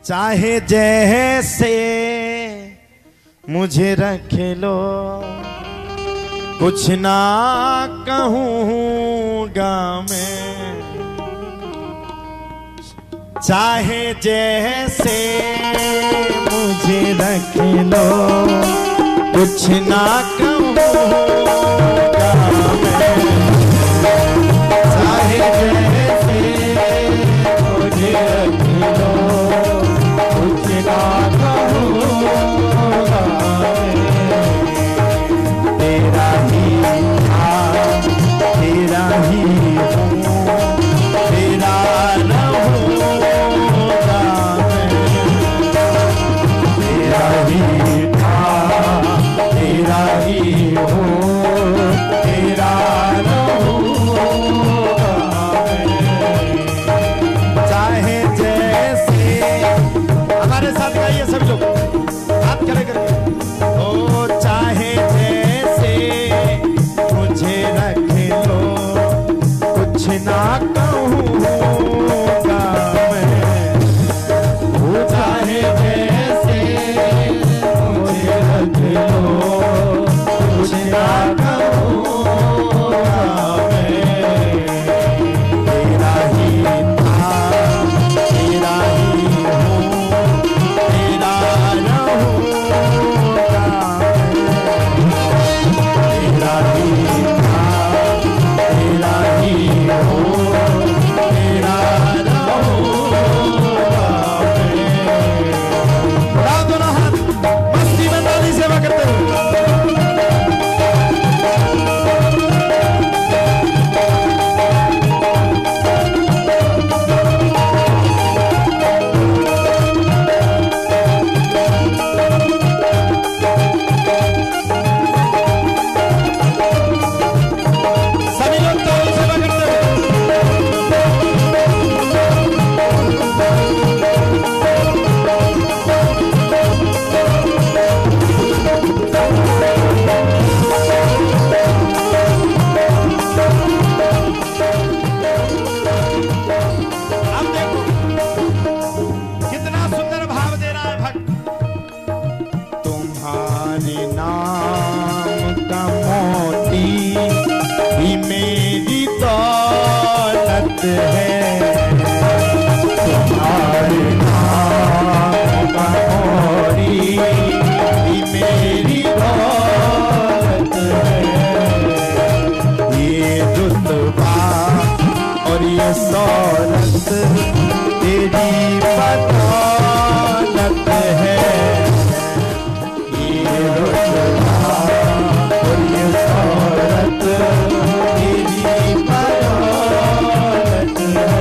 चाहे जैसे मुझे रख लो, कुछ ना कहूँगा मैं। चाहे जैसे मुझे रख लो, कुछ ना कहूँगा मैं। चाहे जैसे मुझे रख लो, कुछ ना कहूँगा मैं। तेरा ही था, तेरा ही हूँ, तेरा रहूँगा मैं। तेरा ही था, तेरा ही हूँ, तेरा रहूँगा मैं। चाहे जैसे, हमारे साथ गाइए सभी लोग, हाथ खड़े करके। ओ चाहे जैसे मुझे रख लो, कुछ ना कहूँगा मैं। वो चाहे जैसे मुझे रख लो, कुछ ना कहूँगा मैं। तेरा ही था, तेरा ही हूँ, तेरा रहूँगा मैं। तेरा ही था, तेरा ही हूँ, तेरा रहूँगा मैं। उठाओ दोनों हाथ, मस्ती में ताली सेवा करते हुए। सभी लोग ताली सेवा करते हुए। अब देखो कितना सुंदर भाव दे रहा है भक्त। तुम्हारे नाम का मोती ही मेरी दौलत है। तुम्हारे नाम का मोती ही मेरी दौलत है। ये रुतबा और ये शौहरत तेरी बदौलत है। ये रुतबा और ये शौहरत तेरी बदौलत है।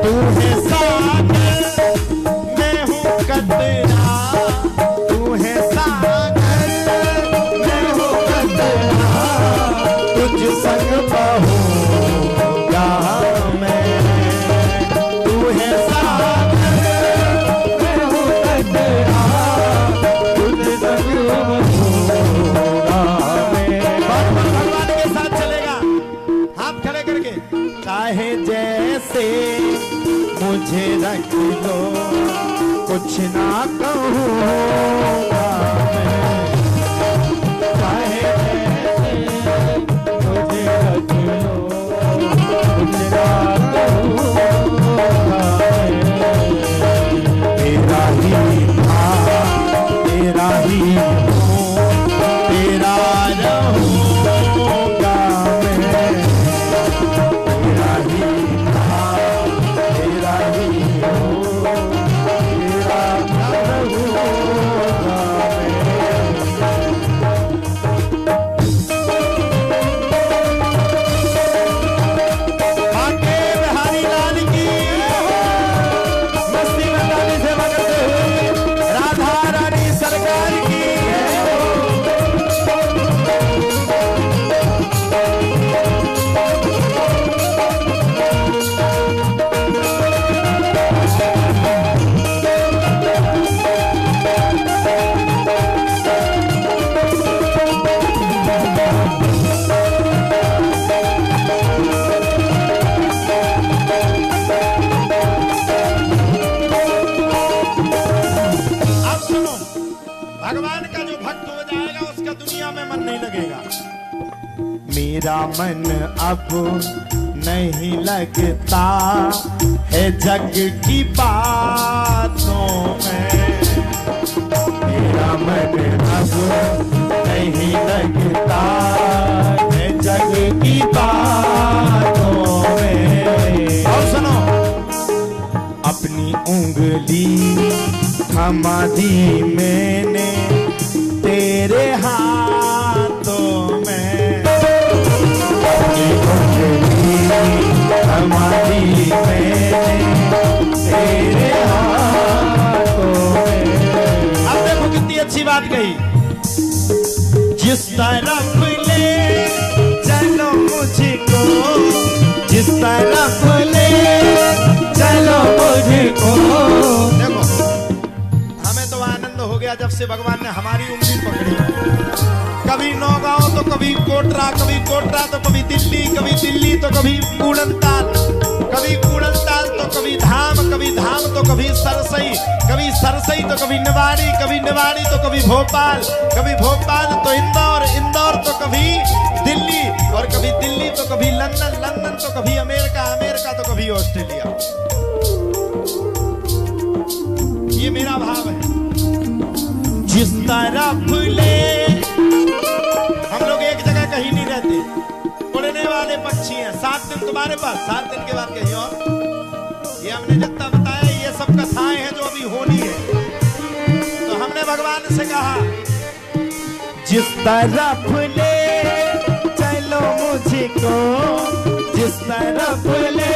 तू है सागर, मैं हूँ कतरा। तू है सागर, मैं हूँ कतरा। तुझ संग बहूँगा मैं। तू है सागर, मैं हूँ कतरा। तुझ संग बहूँगा मैं। बार बार भगवान के साथ चलेगा, हाथ खड़े करके। चाहे जैसे मुझे रख लो, कुछ ना कहूँगा मैं। चाहे जैसे मुझे रख लो, कुछ ना कहूँगा मैं। तेरा ही था, तेरा ही हूँ, तेरा रहूँगा मैं। तेरा ही था, तेरा ही हूँ, तेरा रहूँगा में मन नहीं लगेगा। मेरा मन अब नहीं लगता है जग की बातों में। मेरा मन अब नहीं लगता है जग की बातों में। और सुनो, अपनी उंगली थमा दी मैंने तेरे हाथों में। अपनी उंगली थमा दी मैंने तेरे हाथों में। अब देखो कितनी अच्छी बात कही। जिस तरफ ले चलो मुझको, जिस तरफ ले चलो मुझको। देखो हमें तो आनंद हो गया जब से भगवान ने हमारी उंगली पकड़ी। कभी नौगांव तो कभी कोटरा, कभी कोटरा तो कभी दिल्ली, कभी दिल्ली तो कभी कूड़नताल, कभी कूड़नताल तो कभी धाम, कभी धाम तो कभी सरसई, कभी सरसई तो कभी निवाड़ी, कभी निवाड़ी तो कभी भोपाल, कभी भोपाल तो इंदौर, इंदौर तो कभी दिल्ली, और कभी दिल्ली तो कभी लंदन, लंदन तो कभी अमेरिका, अमेरिका तो कभी ऑस्ट्रेलिया। ये मेरा भाव है। जिस तरफ ले, हम लोग एक जगह कहीं नहीं रहते, उड़ने वाले पक्षी हैं। 7 दिन तुम्हारे पास, 7 दिन के बाद कहीं और। ये हमने जितना बताया ये सब कथाएं हैं जो अभी होनी है। तो हमने भगवान से कहा जिस तरफ ले चलो मुझको, जिस तरफ ले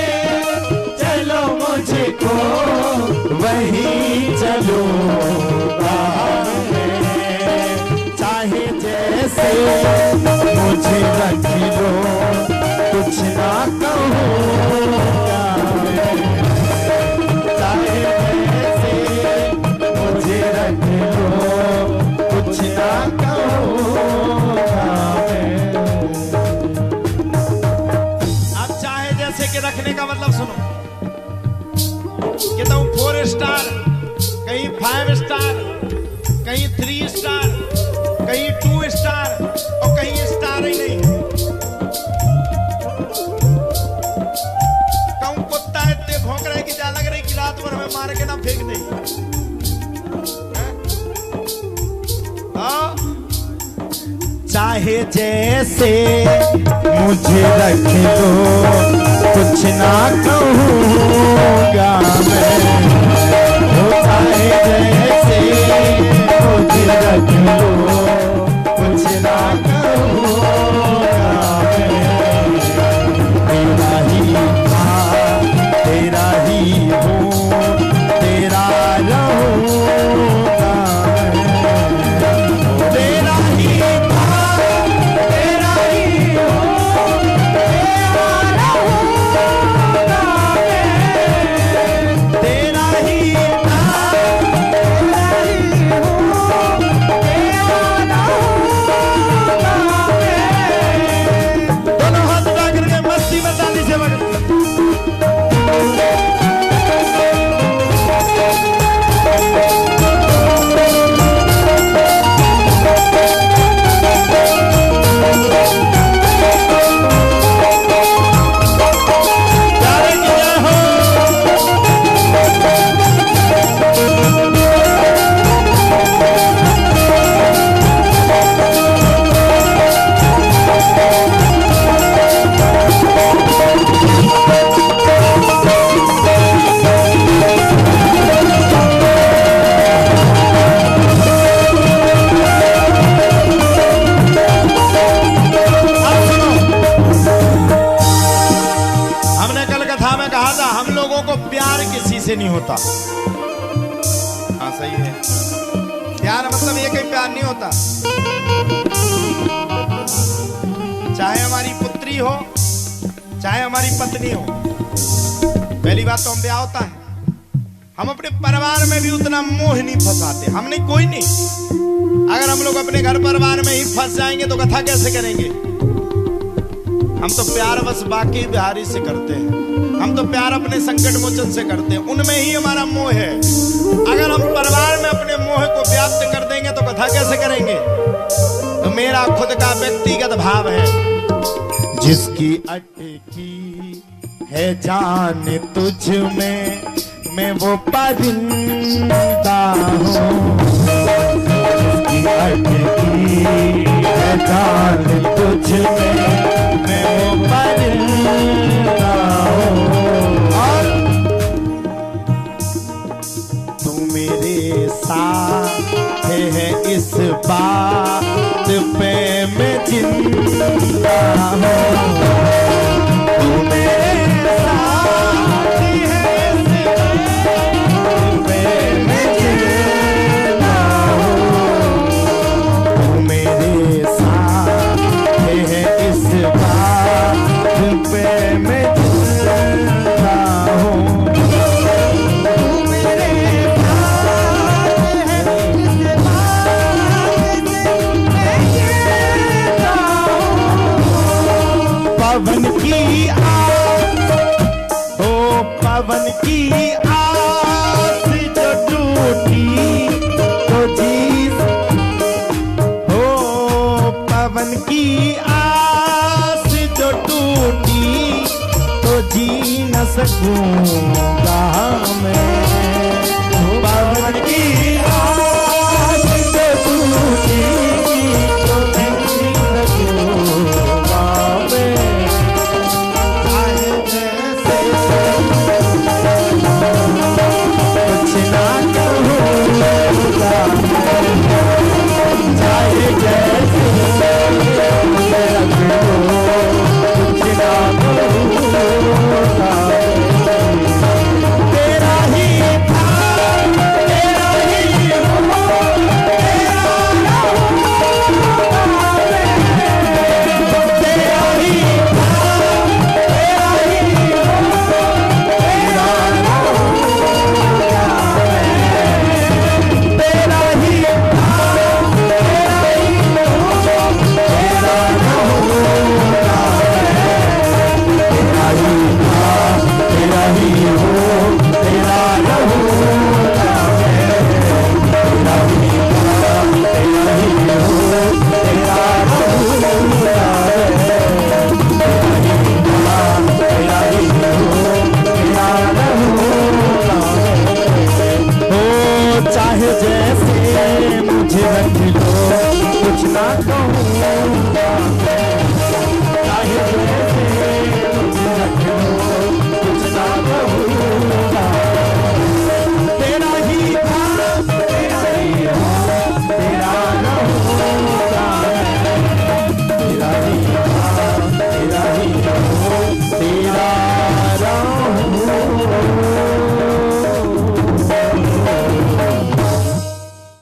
चलो मुझको वहीं चलूंगा मैं। चाहे जैसे मुझे रख लो कुछ ना कहूँगा मैं। चाहे जैसे मुझे रख लो कुछ ना कहूँगा मैं। अब चाहे जैसे के रखने का मतलब सुनो। कहता हूं 4 स्टार, कहीं 5 स्टार, कहीं 3 स्टार, कहीं 2 स्टार, और कहीं स्टार ही नहीं। कहूं कुत्ता इतने भौंक रहे कि जा लग रही कि रात भर हमें मार के ना फेंक दे। चाहे जैसे मुझे रख लो कुछ ना कहूँगा मैं। चाहे जैसे मुझे रख लो कुछ ना कहूँगा मैं। तेरा ही था, तेरा ही हूँ, तेरा रहूँगा मैं। तेरा ही था, तेरा ही हूँ, तेरा रहूँगा मैं। तेरा ही था, तेरा ही हूँ, तेरा रहूँगा मैं। दोनों हाथ उठा करके मस्ती में ताली से बजा। प्यारे की जय हो। अब सुनो, हमने कल कथा में कहा था हम लोगों को प्यार किसी से नहीं होता। हाँ सही है। प्यार मतलब ये कहीं प्यार नहीं होता। चाहे हमारी पुत्री हो, चाहे हमारी पत्नी हो। पहली बात तो हम ब्याह होता है, हम अपने परिवार में भी उतना मोह नहीं फंसाते। हम नहीं, कोई नहीं। अगर हम लोग अपने घर परिवार में ही फंस जाएंगे तो कथा कैसे करेंगे? हम तो प्यार बस बाकी बिहारी से करते हैं। हम तो प्यार अपने संकट मोचन से करते हैं, उनमें ही हमारा मोह है। अगर हम परिवार में अपने मोह को व्याप्त कर देंगे तो कथा कैसे करेंगे? तो मेरा खुद का व्यक्तिगत भाव है, जिसकी अटकी है जान तुझ में, मैं वो परिंदा हूँ। जिसकी अटकी है जान तुझ में, मैं वो परिंदा हूँ। और तू मेरे साथ है इस बात पे मैं जिंदा हूँ।